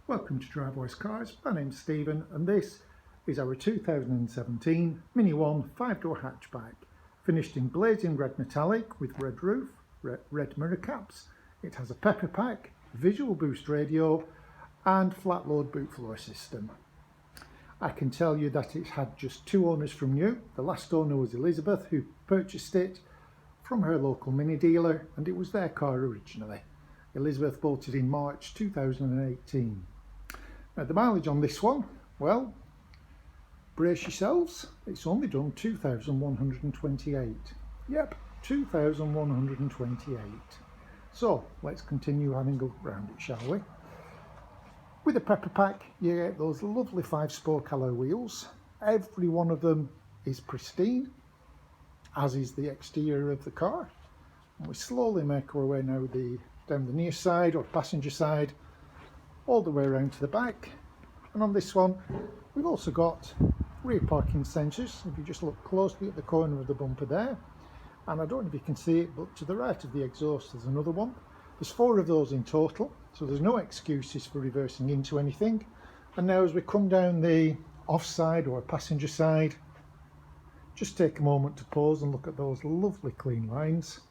Welcome to Drivewise Cars. My name's Stephen and this is our 2017 Mini One 5-door hatchback, finished in blazing red metallic with red roof, red mirror caps. It has a pepper pack, visual boost radio and flat load boot floor system. I can tell you that it's had just 2 owners from new. The last owner was Elisabeth, who purchased it from her local mini dealer, and it was their car originally. Elisabeth bought it in March 2018. Now the mileage on this one, well, brace yourselves, it's only done 2,128. Yep, 2,128. So let's continue having a look around it, shall we? With a pepper pack, you get those lovely 5-spoke alloy wheels. Every one of them is pristine, as is the exterior of the car. And we slowly make our way now down the near side or passenger side, all the way around to the back. And on this one we've also got rear parking sensors. If you just look closely at the corner of the bumper there, and I don't know if you can see it, but to the right of the exhaust there's another one. There's 4 of those in total, so there's no excuses for reversing into anything. And now as we come down the offside or passenger side, just take a moment to pause and look at those lovely clean lines.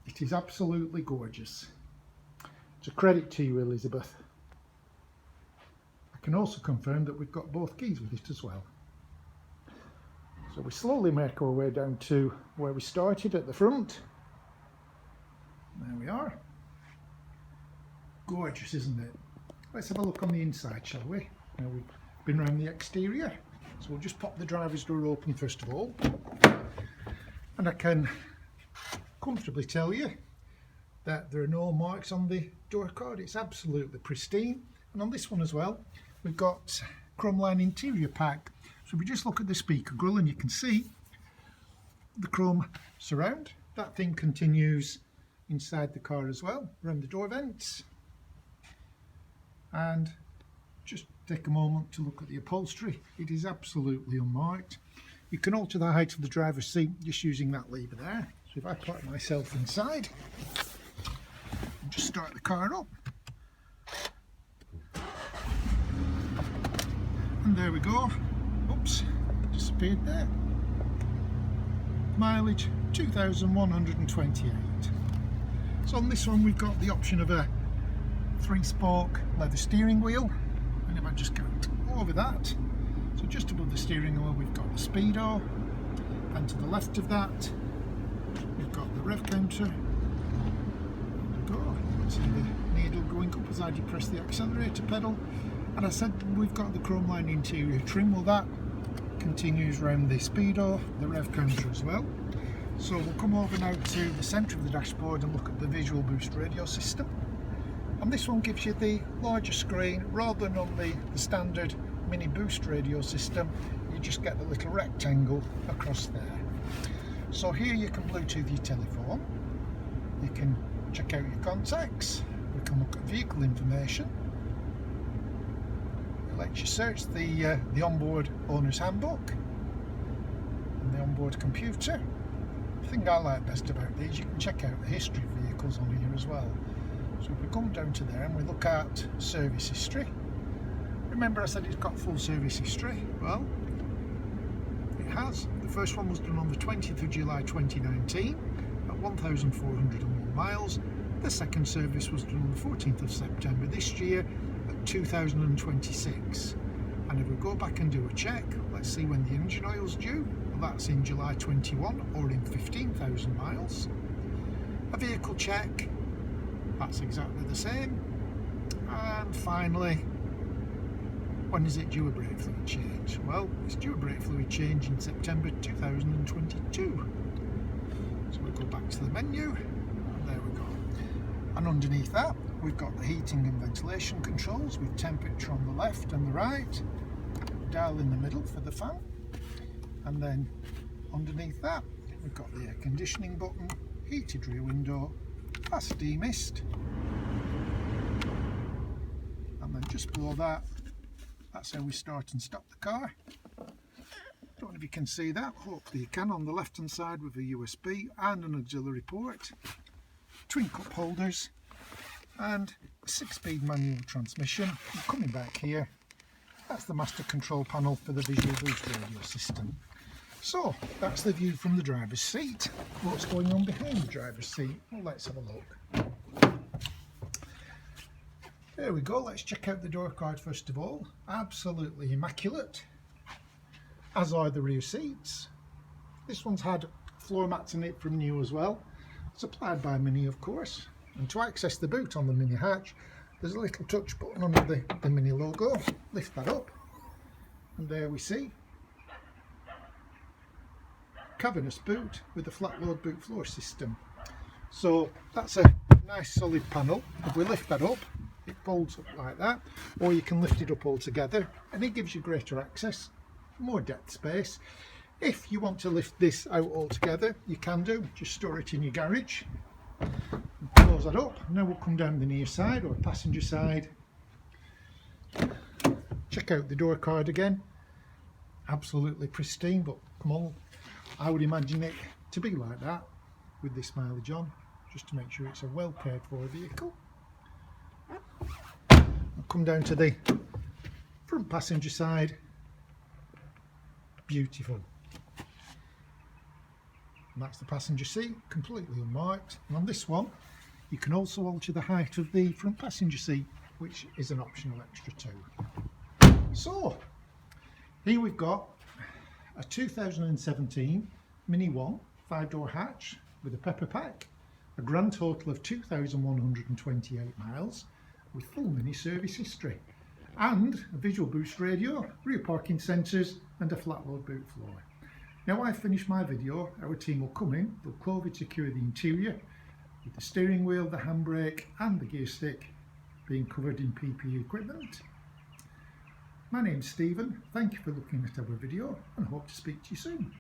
It is absolutely gorgeous. It's a credit to you, Elisabeth. I can also confirm that we've got both keys with it as well. So we slowly make our way down to where we started at the front. There we are. Gorgeous, isn't it? Let's have a look on the inside, shall we? Now we've been around the exterior, so we'll just pop the driver's door open first of all. And I can comfortably tell you that there are no marks on the door card. It's absolutely pristine. And on this one as well, we've got chrome line interior pack. So if we just look at the speaker grill, and you can see the chrome surround. That thing continues inside the car as well, around the door vents. And just take a moment to look at the upholstery. It is absolutely unmarked. You can alter the height of the driver's seat just using that lever there. So if I put myself inside and just start the car up, and there we go. Oops, disappeared there. Mileage 2,128. So on this one we've got the option of a 3-spoke leather steering wheel, and if I just go over that, so just above the steering wheel we've got the speedo, and to the left of that we've got the rev counter. There we go. See the needle going up as I depress the accelerator pedal. And I said we've got the chrome line interior trim. Well, that continues around the speedo, the rev counter as well. So we'll come over now to the centre of the dashboard and look at the visual boost radio system. And this one gives you the larger screen rather than on the standard mini boost radio system. You just get the little rectangle across there. So here you can Bluetooth your telephone, you can check out your contacts, we can look at vehicle information, it lets you search the onboard owner's handbook and the onboard computer. The thing I like best about these, you can check out the history of vehicles on here as well. So if we come down to there and we look at service history, remember I said it's got full service history? Well, it has. The first one was done on the 20th of July 2019 at 1,401 miles. The second service was done on the 14th of September this year at 2,026. And if we go back and do a check, let's see when the engine oil's due. Well, that's in July 21 or in 15,000 miles. A vehicle check, that's exactly the same. And finally, when is it due a brake fluid change? Well, it's due a brake fluid change in September 2022. So we'll go back to the menu, and there we go. And underneath that, we've got the heating and ventilation controls with temperature on the left and the right, dial in the middle for the fan, and then underneath that, we've got the air conditioning button, heated rear window, fast demist, and then just below that, that's how we start and stop the car. Don't know if you can see that, hopefully you can, on the left hand side with a USB and an auxiliary port. Twin cup holders, and a 6-speed manual transmission. And coming back here, that's the master control panel for the visual boost radio system. So that's the view from the driver's seat. What's going on behind the driver's seat? Well, let's have a look. There we go. Let's check out the door card first of all. Absolutely immaculate, as are the rear seats. This one's had floor mats in it from new as well, supplied by Mini of course. And to access the boot on the Mini hatch, there's a little touch button under the Mini logo. Lift that up and there we see cavernous boot with a flat load boot floor system. So that's a nice solid panel. If we lift that up, it folds up like that, or you can lift it up altogether and it gives you greater access, more depth space. If you want to lift this out altogether, you can do, just store it in your garage. Close that up. Now we'll come down the near side or passenger side. Check out the door card again. Absolutely pristine, but come on, I would imagine it to be like that with this mileage on, just to make sure it's a well cared for vehicle. I'll come down to the front passenger side. Beautiful. And that's the passenger seat, completely unmarked. And on this one, you can also alter the height of the front passenger seat, which is an optional extra too. So, here we've got a 2017 Mini 1 5-door hatch with a pepper pack, a grand total of 2,128 miles with full Mini service history, and a visual boost radio, rear parking sensors and a flat load boot floor. Now I've finished my video, our team will come in, they'll COVID secure the interior with the steering wheel, the handbrake and the gear stick being covered in PPE equipment. My name's Stephen, thank you for looking at our video and hope to speak to you soon.